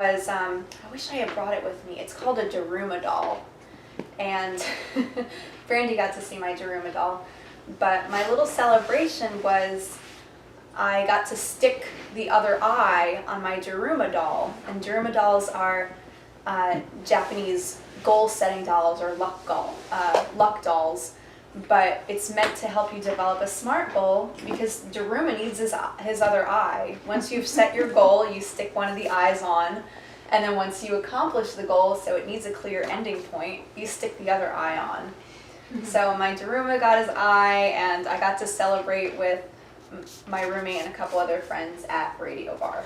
I wish I had brought it with me. It's called a Daruma doll, and Brandy got to see my Daruma doll. But my little celebration was I got to stick the other eye on my Daruma doll, and Daruma dolls are Japanese goal-setting dolls or luck dolls. But it's meant to help you develop a SMART goal because Daruma needs his other eye. Once you've set your goal, you stick one of the eyes on, and then once you accomplish the goal, so it needs a clear ending point, you stick the other eye on. Mm-hmm. So my Daruma got his eye, and I got to celebrate with my roommate and a couple other friends at Radio Bar.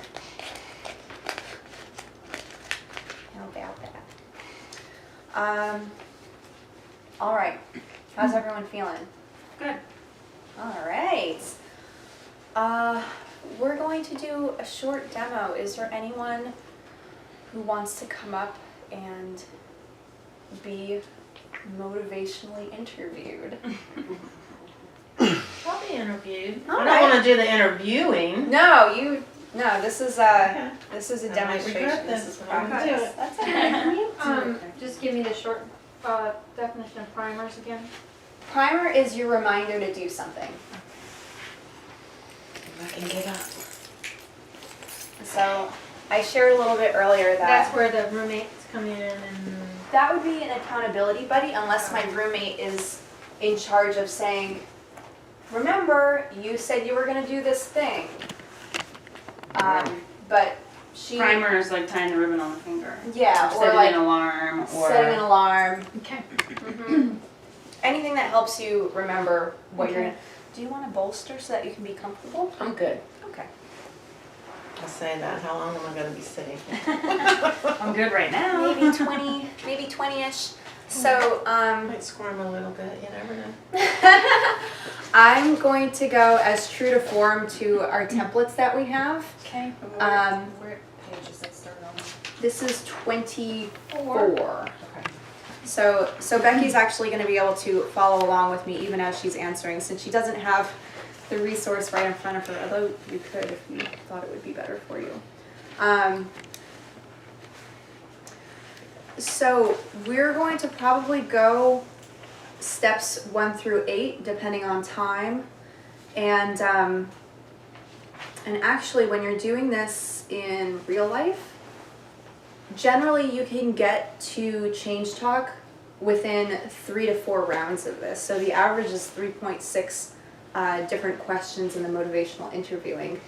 How about that? All right. How's everyone feeling? Good. All right. We're going to do a short demo. Is there anyone who wants to come up and be motivationally interviewed? I'll be interviewed. All I right. don't want to do the interviewing. No, this is Okay. this is a I might demonstration. regret This this, is but I'm gonna practice. do it. That's okay. Just give me the short definition of primers again. Primer is your reminder to do something. I can get up. So I shared a little bit earlier that That's where the roommates come in and... that would be an accountability buddy unless my roommate is in charge of saying, remember, you said you were going to do this thing. But she... Primer is like tying the ribbon on the finger. Yeah, Or or setting like an alarm. Or setting an alarm. Okay. Mm-hmm. Anything that helps you remember what you're Okay. going to... Do you want a bolster so that you can be comfortable? I'm good. Okay. I'll say that. How long am I going to be sitting? I'm good right now. Maybe 20, maybe 20-ish. So, I might squirm a little bit. You never know. I'm going to go as true to form to our templates that we have. Okay. Where page is it started on? This is 24. Okay. So Becky's actually going to be able to follow along with me even as she's answering, since she doesn't have the resource right in front of her, although you could if you thought it would be better for you. So we're going to probably go steps 1 through 8, depending on time. And actually, when you're doing this in real life, generally you can get to change talk within 3 to 4 rounds of this. So the average is 3.6 different questions in the motivational interviewing.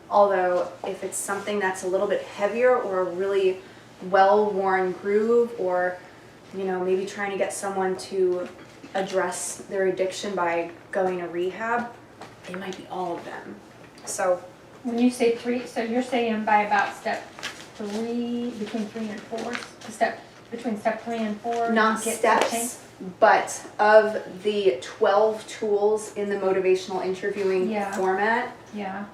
Although if it's something that's a little bit heavier or a really well-worn groove, or maybe trying to get someone to address their addiction by going to rehab, it might be all of them. So When you say 3, so you're saying by about step 3, between 3 and 4, between step 3 and 4? not get to steps, change? but of the 12 tools in the motivational interviewing Yeah. format, Yeah.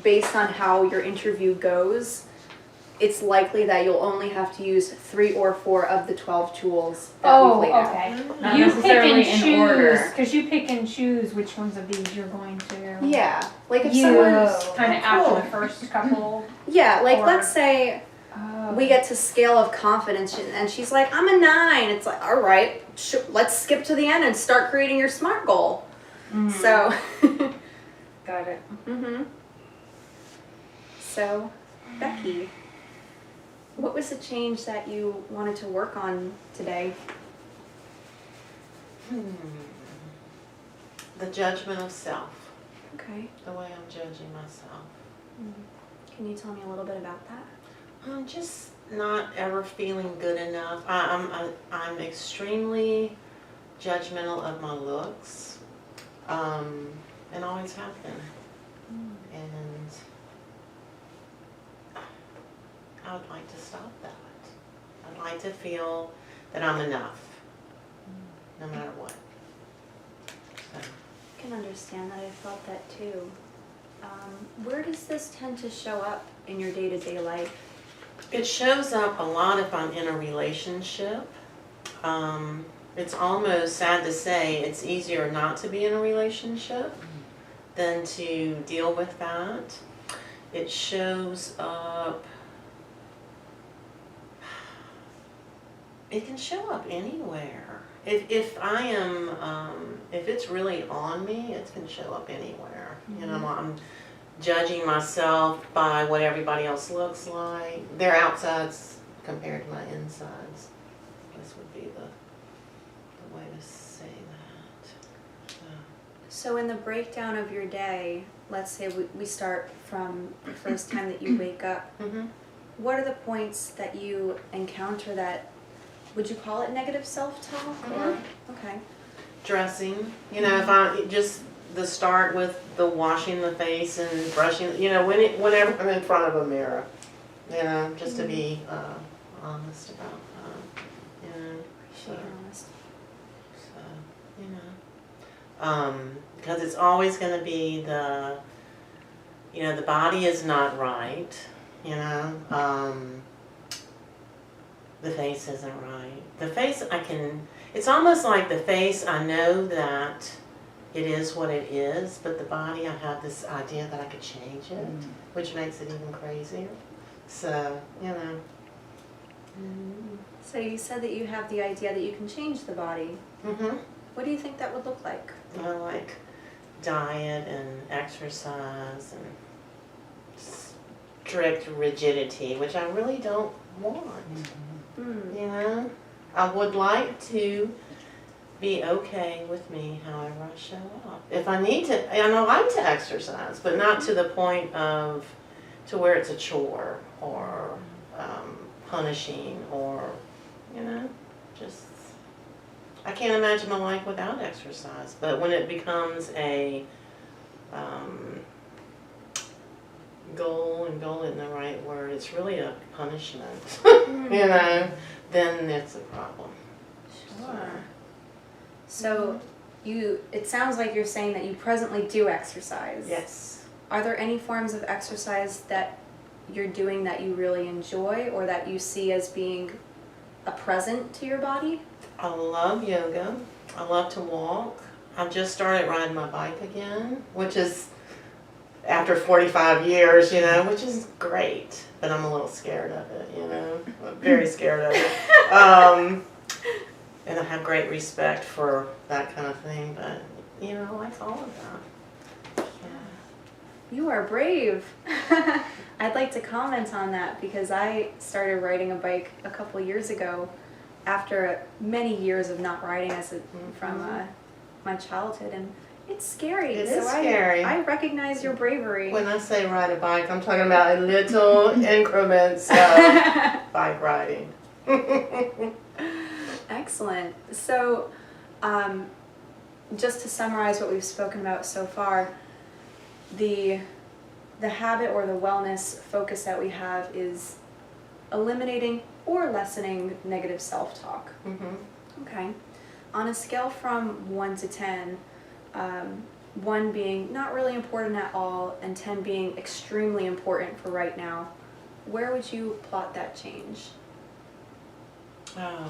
based on how your interview goes, it's likely that you'll only have to use 3 or 4 of the 12 tools that we've laid out. Okay. Not You pick necessarily and in order. choose, because you pick and choose which ones of these you're going to Yeah, like if use someone's, kind of after the first couple. yeah, like Or- let's say we get to scale of confidence and she's like, I'm a 9. It's like, all right, let's skip to the end and start creating your SMART goal. So, Got it. So, Becky, what was the change that you wanted to work on today? The judgment of self. Okay. The way I'm judging myself. Can you tell me a little bit about that? I'm just not ever feeling good enough. I'm extremely judgmental of my looks, and always have been. And I would like to stop that. I'd like to feel that I'm enough, no matter what. So. I can understand that. I felt that too. Where does this tend to show up in your day-to-day life? It shows up a lot if I'm in a relationship. It's almost sad to say it's easier not to be in a relationship than to deal with that. it shows up, it can show up anywhere. If I am, if it's really on me, it can show up anywhere. You know, I'm judging myself by what everybody else looks like, their outsides compared to my insides. This would be the way to say that. So in the breakdown of your day, let's say we start from the first time that you wake up, what are the points that you encounter that, would you call it negative self-talk? Or okay. Dressing, you know, if I just the start with the washing the face and brushing, you know, whenever I'm in front of a mirror, you know, just to be honest about that, you know. Appreciate your honesty. So, you know, because it's always going to be the, you know, the body is not right, you know, the face isn't right. The face it's almost like the face, I know that it is what it is, but the body, I have this idea that I could change it, which makes it even crazier. So, you know. So you said that you have the idea that you can change the body. What do you think that would look like? I like diet and exercise and strict rigidity, which I really don't want. You know, I would like to be okay with me however I show up. If I need to, and I like to exercise, but not to the point of, to where it's a chore or punishing or, you know, just, I can't imagine a life without exercise. But when it becomes a goal, and goal isn't the right word, it's really a punishment, you know, then it's a problem. Sure. So it sounds like you're saying that you presently do exercise. Yes. Are there any forms of exercise that you're doing that you really enjoy or that you see as being a present to your body? I love yoga. I love to walk. I've just started riding my bike again, which is after 45 years, you know, which is great, but I'm a little scared of it, you know. I'm very scared of it. And I have great respect for that kind of thing, but, you know, I like all of that. Yeah. You are brave. I'd like to comment on that because I started riding a bike a couple years ago after many years of not riding from my childhood, and it's scary. It is scary. I recognize your bravery. When I say ride a bike, I'm talking about in little increments of bike riding. Excellent. So, just to summarize what we've spoken about so far, the habit or the wellness focus that we have is eliminating or lessening negative self-talk. Okay. On a scale from 1 to 10, 1 being not really important at all and 10 being extremely important for right now, where would you plot that change? I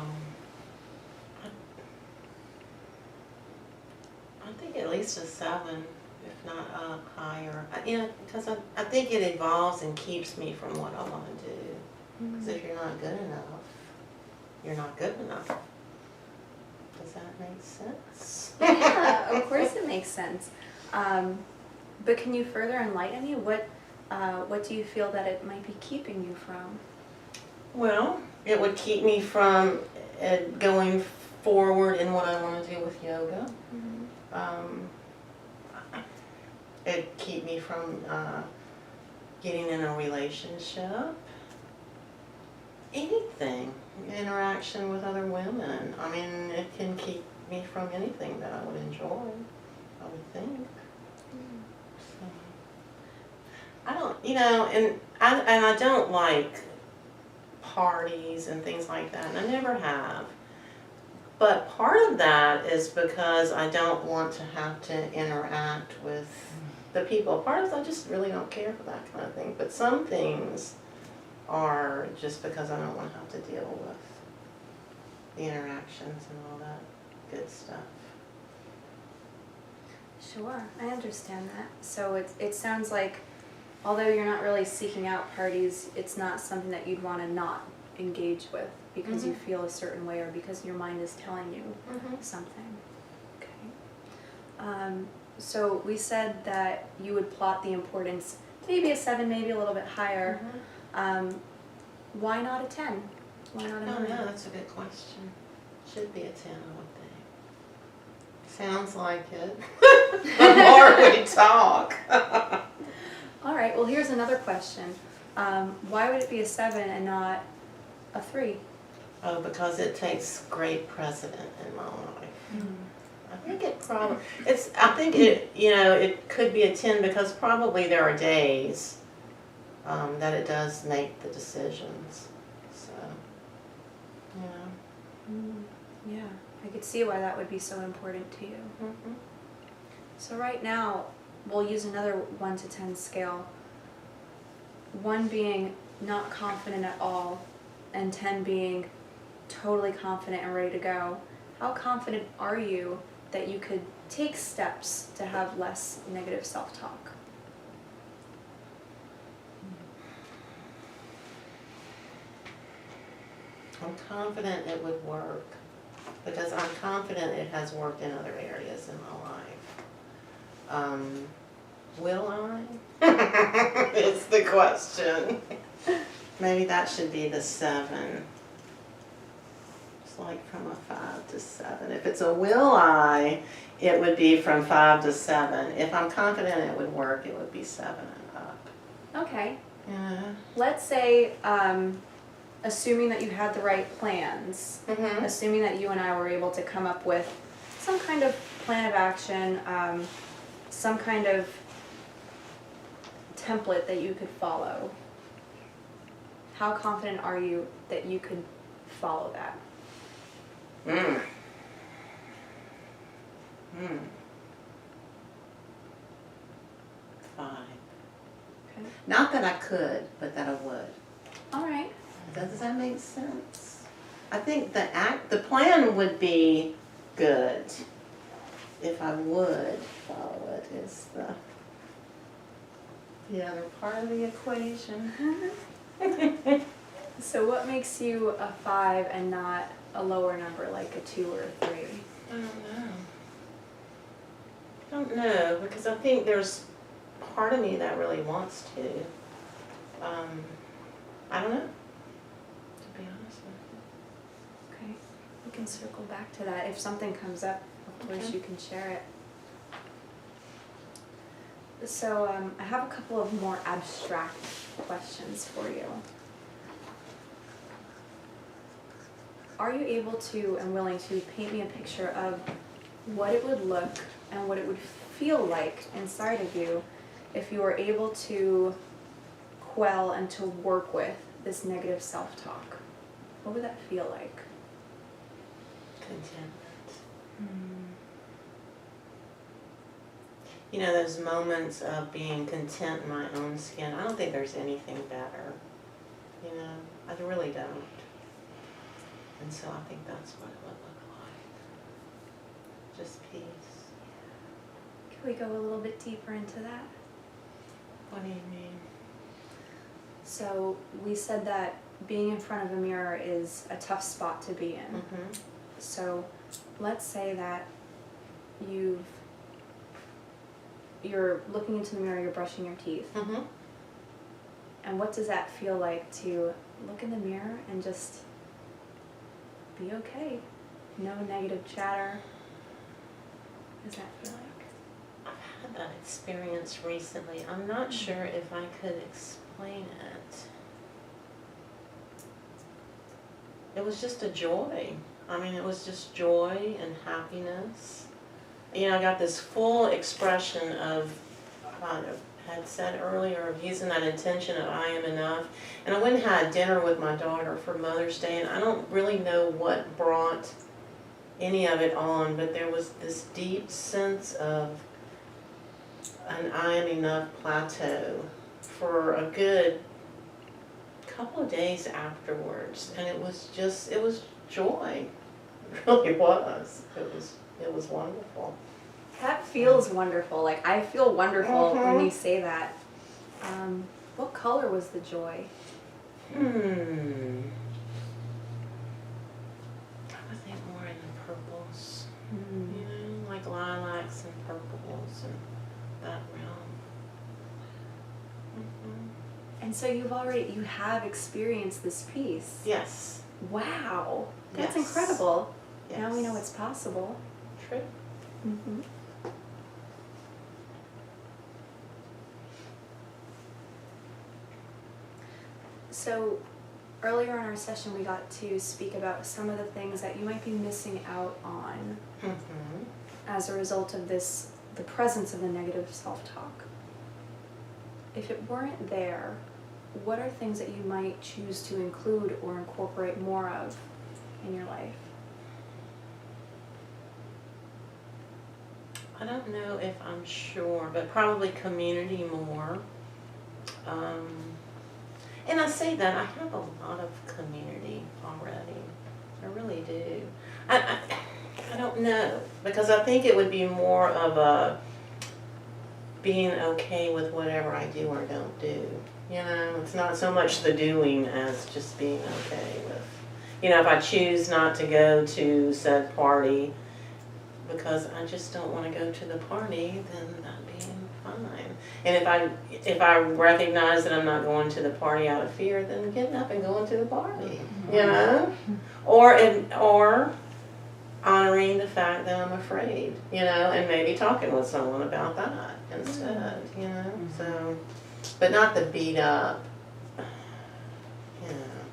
think at least a 7, if not higher. You know, because I think it evolves and keeps me from what I want to do. Because if you're not good enough, you're not good enough. Does that make sense? Yeah, of course it makes sense. But can you further enlighten me? What do you feel that it might be keeping you from? Well, it would keep me from going forward in what I want to do with yoga. It'd keep me from getting in a relationship. Anything. Interaction with other women. I mean, it can keep me from anything that I would enjoy, I would think. So, I don't, you know, and I don't like parties and things like that, and I never have. But part of that is because I don't want to have to interact with the people. Part of it, I just really don't care for that kind of thing. But some things are just because I don't want to have to deal with the interactions and all that good stuff. Sure, I understand that. So it sounds like although you're not really seeking out parties, it's not something that you'd want to not engage with because you feel a certain way or because your mind is telling you something. Okay. So we said that you would plot the importance, maybe a 7, maybe a little bit higher. Why not a 10? Why not a 9? Oh, yeah, that's a good question. Should be a 10, I would think. Sounds like it. The more we talk. All right, well, here's another question. Why would it be a 7 and not a 3? Oh, because it takes great precedent in my life. I think it could be a 10 because probably there are days that it does make the decisions. So, Yeah, I could see why that would be so important to you. So right now, we'll use another 1 to 10 scale. 1 being not confident at all, and 10 being totally confident and ready to go. How confident are you that you could take steps to have less negative self-talk? I'm confident it would work because I'm confident it has worked in other areas in my life. Will I? It's the question. Maybe that should be the 7. It's like from a 5 to 7. If it's a will I, it would be from 5 to 7. If I'm confident it would work, it would be 7 and up. Okay. Yeah. Let's say, assuming that you had the right plans, assuming that you and I were able to come up with some kind of plan of action, some kind of template that you could follow. How confident are you that you could follow that? 5. Okay. Not that I could, but that I would. All right. Does that make sense? I think the plan would be good. If I would follow it is the other part of the equation. So what makes you a 5 and not a lower number like a 2 or a 3? I don't know because I think there's part of me that really wants to. I don't know, to be honest with Okay. We can circle back to that. If something comes up, of course you can share it. So I have a couple of more abstract questions for you. Are you able to and willing to paint me a picture of what it would look and what it would feel like inside of you if you were able to quell and to work with this negative self-talk? What would that feel like? contentment. You know, those moments of being content in my own skin, I don't think there's anything better. You know, I really don't. And so I think that's what it would look like. Just peace. Can we go a little bit deeper into that? What do you mean? So we said that being in front of a mirror is a tough spot to be in. Mm-hmm. So let's say that you're looking into the mirror, you're brushing your teeth. Mm-hmm. And what does that feel like to look in the mirror and just be okay? No negative chatter. What does that feel like? I've had that experience recently. I'm not sure if I could explain it. It was just a joy. I mean, it was just joy and happiness. You know, I got this full expression of, I had said earlier, of using that intention of I am enough. And I went and had dinner with my daughter for Mother's Day, and I don't really know what brought any of it on, but there was this deep sense of an I am enough plateau for a good couple of days afterwards. And it was joy. It really was. It was wonderful. That feels wonderful. Like, I feel wonderful when you say that. What color was the joy? I would think more in the purples, you know, like lilacs and purples and that realm. And so you have experienced this piece. Yes. Wow, that's Yes. incredible. Yes. Now we know it's possible. True. Mm-hmm. So earlier in our session, we got to speak about some of the things that you might be missing out on as a result of this, the presence of the negative self-talk. If it weren't there, what are things that you might choose to include or incorporate more of in your life? I don't know if I'm sure, but probably community more. And I say that, I have a lot of community already. I really do. I don't know, because I think it would be more of a being okay with whatever I do or don't do. You know, it's not so much the doing as just being okay with, you know, if I choose not to go to said party because I just don't want to go to the party, then that'd be fine. And if I recognize that I'm not going to the party out of fear, then getting up and going to the party, you know? Or honoring the fact that I'm afraid, you know, and maybe talking with someone about that instead, you know? So, but not the beat up, you know.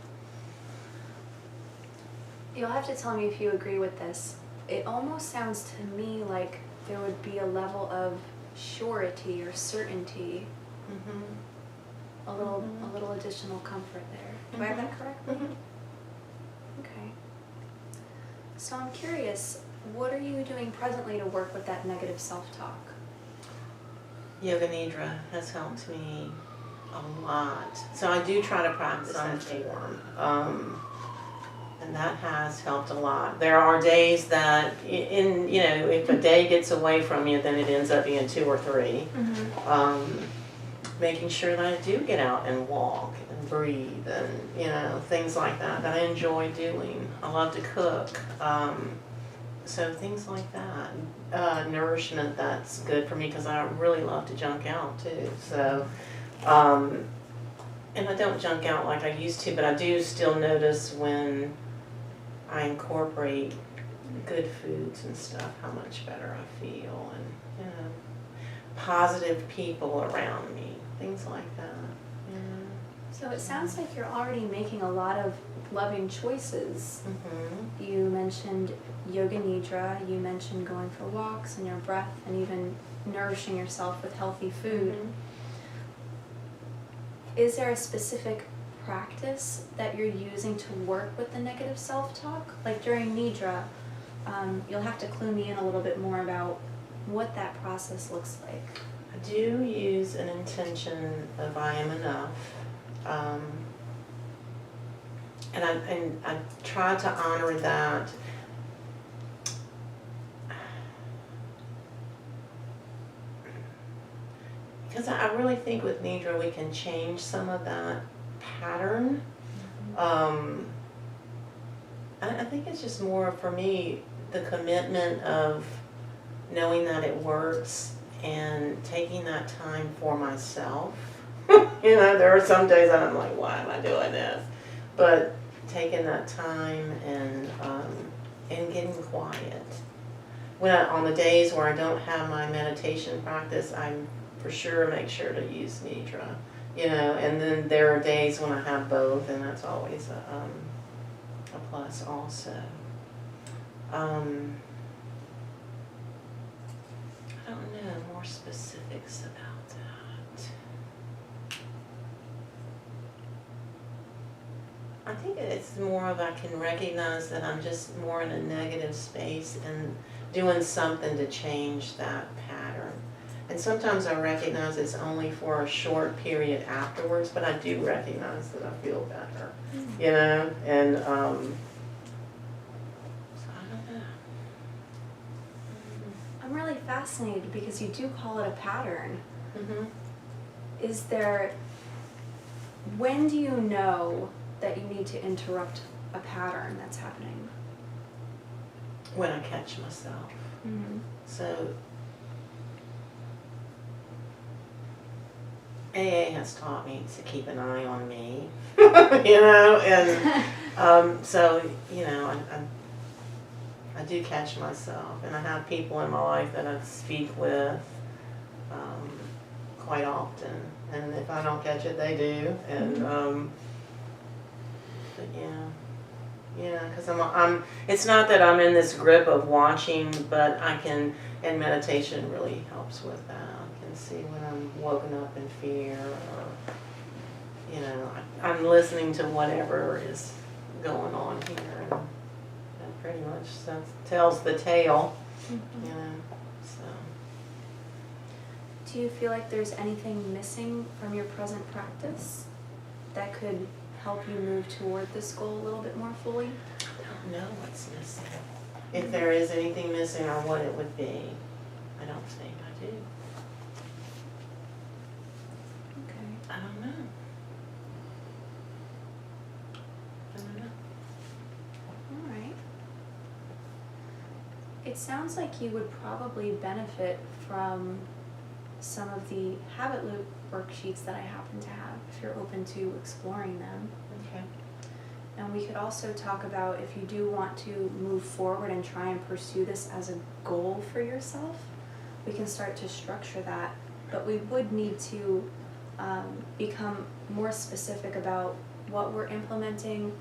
You'll have to tell me if you agree with this. It almost sounds to me like there would be a level of surety or certainty, a little additional comfort there. Do I have that correctly? Okay. So I'm curious, what are you doing presently to work with that negative self-talk? Yoga Nidra has helped me a lot. So I do try to practice some form. And that has helped a lot. There are days that, you know, if a day gets away from you, then it ends up being 2 or 3. Making sure that I do get out and walk and breathe and, you know, things like that I enjoy doing. I love to cook. So things like that. Nourishment that's good for me because I really love to junk out too. So, and I don't junk out like I used to, but I do still notice when I incorporate good foods and stuff, how much better I feel, and, you know, positive people around me, things like that. So it sounds like you're already making a lot of loving choices. You mentioned Yoga Nidra, you mentioned going for walks and your breath, and even nourishing yourself with healthy food. Is there a specific practice that you're using to work with the negative self-talk? Like during Nidra, you'll have to clue me in a little bit more about what that process looks like. I do use an intention of I am enough. And I try to honor that. Because I really think with Nidra we can change some of that pattern. I think it's just more, for me, the commitment of knowing that it works and taking that time for myself. You know, there are some days that I'm like, why am I doing this? But taking that time and getting quiet. On the days where I don't have my meditation practice, I'm for sure make sure to use Nidra. You know, and then there are days when I have both, and that's always a plus also. I don't know more specifics about that. I think it's more of I can recognize that I'm just more in a negative space and doing something to change that pattern. And sometimes I recognize it's only for a short period afterwards, but I do recognize that I feel better, you know? And so I don't know. I'm really fascinated because you do call it a pattern. is there, when do you know that you need to interrupt a pattern that's happening? When I catch myself. Mm-hmm. So AA has taught me to keep an eye on me, you know, and so, you know, I do catch myself, and I have people in my life that I speak with quite often, and if I don't catch it, they do, and but yeah, because I'm. It's not that I'm in this grip of watching, but I can, and meditation really helps with that. I can see when I'm woken up in fear, or you know, I'm listening to whatever is going on here, and pretty much tells the tale, you know. So. Do you feel like there's anything missing from your present practice that could help you move toward this goal a little bit more fully? I don't know what's missing. If there is anything missing or what it would be, I don't think I do. Okay. I don't know. I don't know. All right. It sounds like you would probably benefit from some of the habit loop worksheets that I happen to have, if you're open to exploring them. Okay. And we could also talk about if you do want to move forward and try and pursue this as a goal for yourself, we can start to structure that. But we would need to become more specific about what we're implementing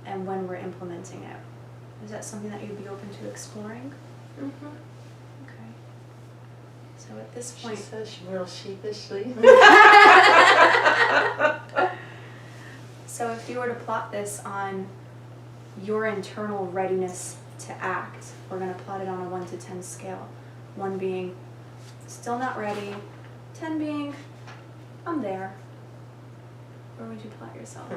and when we're implementing it. Is that something that you'd be open to exploring? Mm-hmm. Okay. So at this point... She says real sheepishly. So if you were to plot this on your internal readiness to act, we're going to plot it on a 1 to 10 scale. 1 being still not ready, 10 being I'm there. Where would you plot yourself?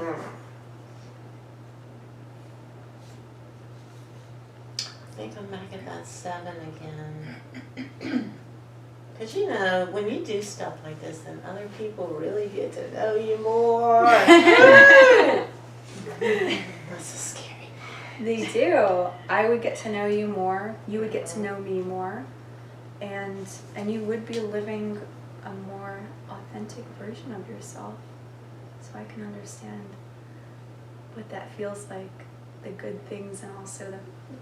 I think I'm back at that 7 again. Because you know, when you do stuff like this, then other people really get to know you more. That's so scary. They do. I would get to know you more. You would get to know me more. And you would be living a more authentic version of yourself. So I can understand what that feels like, the good things and also the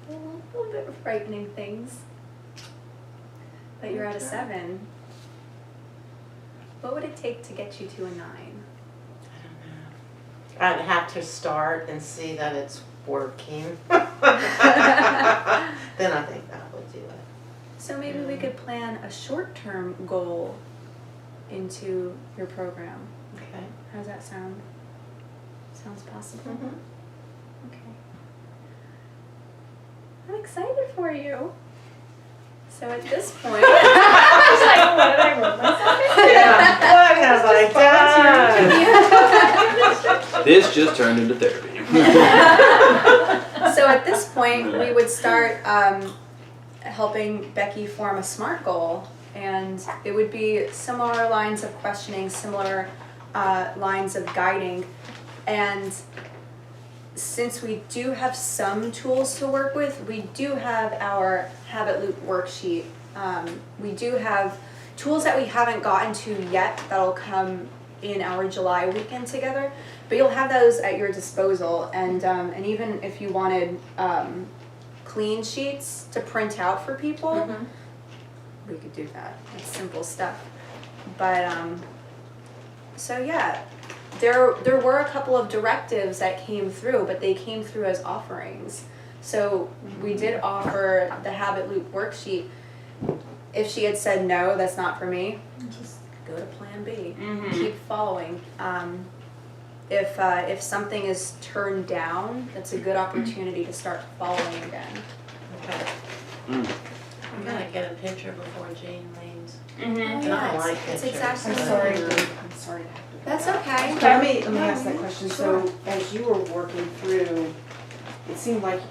little bit of frightening things. But you're at a 7. What would it take to get you to a 9? I don't know. I'd have to start and see that it's working. Then I think that would do it. So maybe we could plan a short-term goal into your program. Okay. How does that sound? Sounds possible? Mm-hmm. Okay. I'm excited for you. So at this point... I was like, what did I roll myself into? What have I done? This just turned into therapy. So at this point, we would start helping Becky form a SMART goal. And it would be similar lines of questioning, similar lines of guiding. And since we do have some tools to work with, we do have our habit loop worksheet. We do have tools that we haven't gotten to yet that'll come in our July weekend together, but you'll have those at your disposal. And even if you wanted clean sheets to print out for people, we could do that. It's simple stuff. But so yeah. There were a couple of directives that came through, but they came through as offerings. So we did offer the habit loop worksheet. If she had said no, that's not for me, just go to plan B. Keep following. If something is turned down, that's a good opportunity to start following again. Okay. I'm gonna get a picture before Jean leaves. And I Yeah, like it's pictures. exactly. I'm sorry to have to. That's okay. Let me ask that No, question. sure. So as you were working through, it seemed like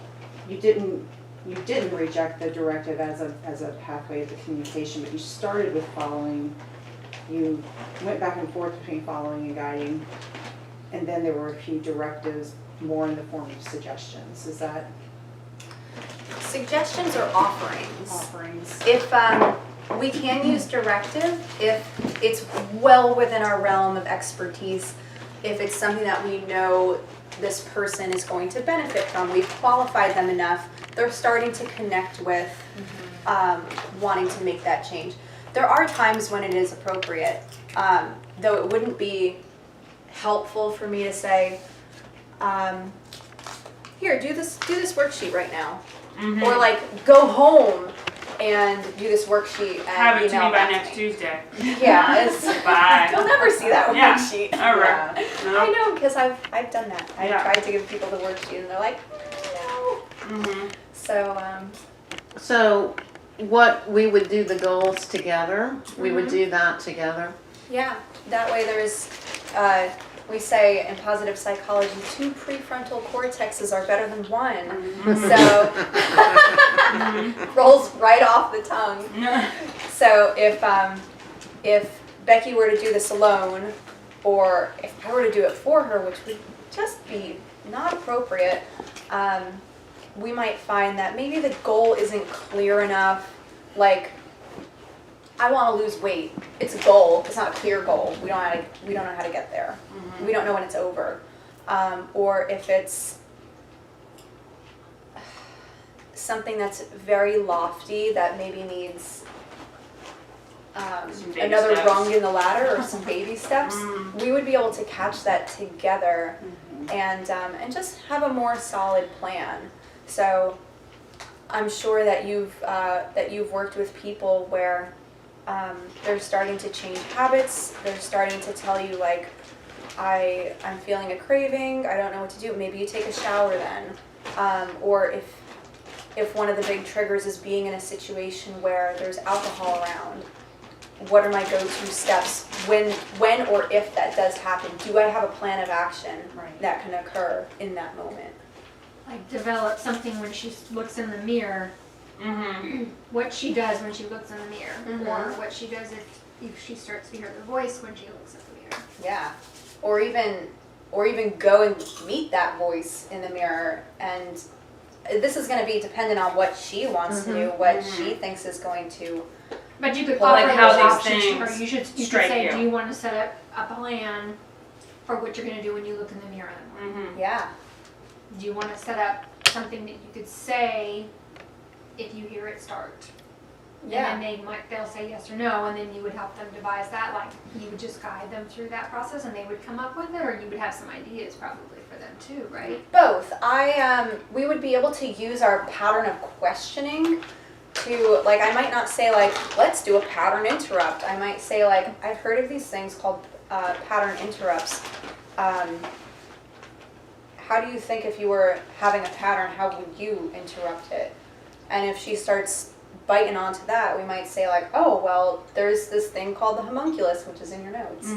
you didn't reject the directive as a pathway of the communication, but you started with following you went back and forth between following and guiding, and then there were a few directives more in the form of suggestions. Is that Suggestions or offerings. offerings? If we can use directive if it's well within our realm of expertise, if it's something that we know this person is going to benefit from, we've qualified them enough, they're starting to connect with wanting to make that change. There are times when it is appropriate, though it wouldn't be helpful for me to say, here, do this worksheet right now. Mhm. Or like, go home and do this worksheet and Have it to email me by back next me. Tuesday. Yeah, it's, Bye. you'll never see that Yeah. worksheet. All right. Yeah. I No. know, because I've done that. I've Yeah. tried to give people the worksheet and they're like, no. Mhm. So, So what, we would do the goals together? We would do that together? yeah, that way there's, we say in positive psychology, 2 prefrontal cortexes are better than 1. So, rolls right off the tongue. So if Becky were to do this alone, or if I were to do it for her, which would just be not appropriate, we might find that maybe the goal isn't clear enough. Like, I want to lose weight. It's a goal. It's not a clear goal. We don't know how to get there. We don't know when it's over. Or if it's something that's very lofty that maybe needs Some baby another steps. rung in the ladder or some baby steps, we would be able to catch that together and just have a more solid plan. So I'm sure that you've worked with people where they're starting to change habits. They're starting to tell you, like, I'm feeling a craving. I don't know what to do. Maybe you take a shower then. Or if one of the big triggers is being in a situation where there's alcohol around, what are my go-to steps when or if that does happen? Do I have a plan of action Right. that can occur in that moment? Like develop something when she looks in the mirror, Mhm. what she does when she looks in the mirror, Mhm. or what she does if she starts to hear the voice when she looks in the mirror. Yeah, or even go and meet that voice in the mirror. And this is going to be dependent on what she wants to do, what she thinks is going to. But you could Well, offer like those how these options to her. things You could strike say, you. do you want to set up a plan for what you're going to do when you look in the mirror in the morning? Mhm. Yeah, Do you want to set up something that you could say if you hear it start? yeah, And then they'll say yes or no, and then you would help them devise that. Like, you would just guide them through that process, and they would come up with it, or you would have some ideas probably for them too, right? both. We would be able to use our pattern of questioning to, like, I might not say, like, let's do a pattern interrupt. I might say, like, I've heard of these things called pattern interrupts. How do you think if you were having a pattern, how would you interrupt it? And if she starts biting onto that, we might say, like, oh, well, there's this thing called the homunculus, which is in your notes.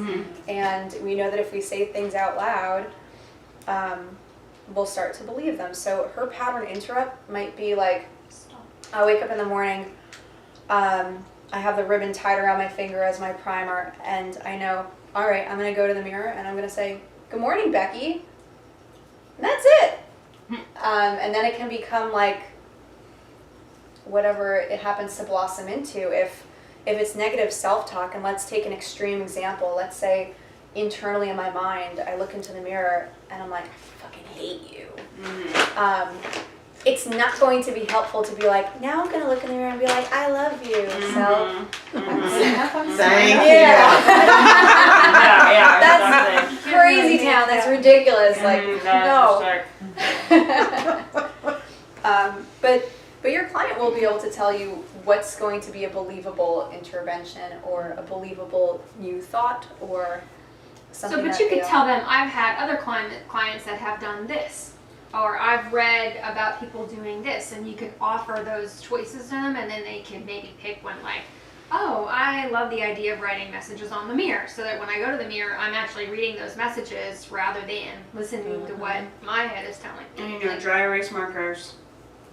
And we know that if we say things out loud, we'll start to believe them. So her pattern interrupt might be like, I wake up in the morning, I have the ribbon tied around my finger as my primer, and I know, all right, I'm going to go to the mirror and I'm going to say, good morning, Becky. And that's it. And then it can become like whatever it happens to blossom into. If it's negative self-talk, and let's take an extreme example. Let's say internally in my mind, I look into the mirror and I'm like, I fucking hate you. It's not going to be helpful to be like, now I'm going to look in the mirror and be like, I love you. So, Thank you. yeah. Yeah, That's exactly. crazy town. That's ridiculous. Like, That's no. But your client will be able to tell you what's going to be a believable intervention or a believable new thought or something. So, but that you could they'll- tell them, I've had other clients that have done this, or I've read about people doing this, and you could offer those choices to them, and then they could maybe pick one, like, oh, I love the idea of writing messages on the mirror, so that when I go to the mirror, I'm actually reading those messages rather than listening to what my head is telling And me. you know, dry erase markers.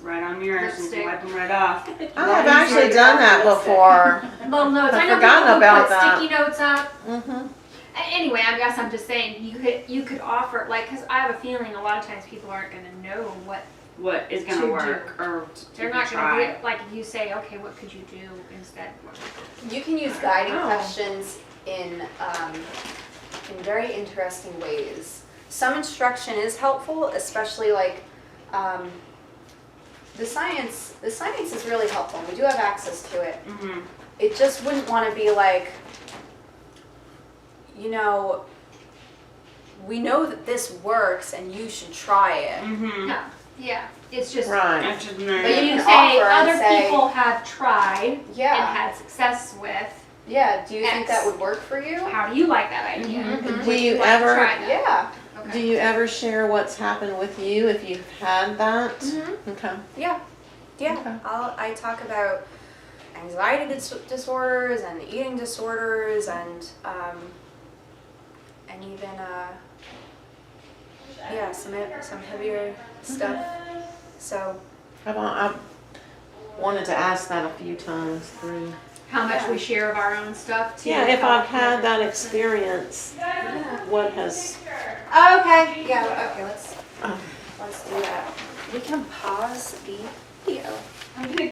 Right on mirrors, and Lipstick. wipe them right off. I've actually done that before. Little notes. I've I know forgotten people who about put that. sticky notes up. Mm-hmm. Anyway, I guess I'm just saying you could offer like because I have a feeling a lot of times people aren't going to know what What is gonna To work, or they're you not can going to try. be like if you say okay, what could you do instead? You can use guiding Oh. questions in very interesting ways. Some instruction is helpful, especially like the science is really helpful. We do have access to it. Mm-hmm. It just wouldn't want to be like, you know, we know that this works and you should try it. Mm-hmm. No, yeah, it's just Right. That's just But you you can can say offer and other say- people have tried and Yeah, had success with. yeah. Do you think X. that would work for you? How do you like that idea? Mhm. Do you Would like to ever try that? Yeah, Okay. do you ever share what's happened with you if you've had that? Mhm. Okay. yeah. Okay. I talk about anxiety disorders and eating disorders and even some heavier stuff. So I've wanted to ask that a few times through. How much we share of our own stuff too. Yeah, if how- I've had that experience, what has? okay, yeah, okay. Let's Oh. do that. We can pause the video. I'm gonna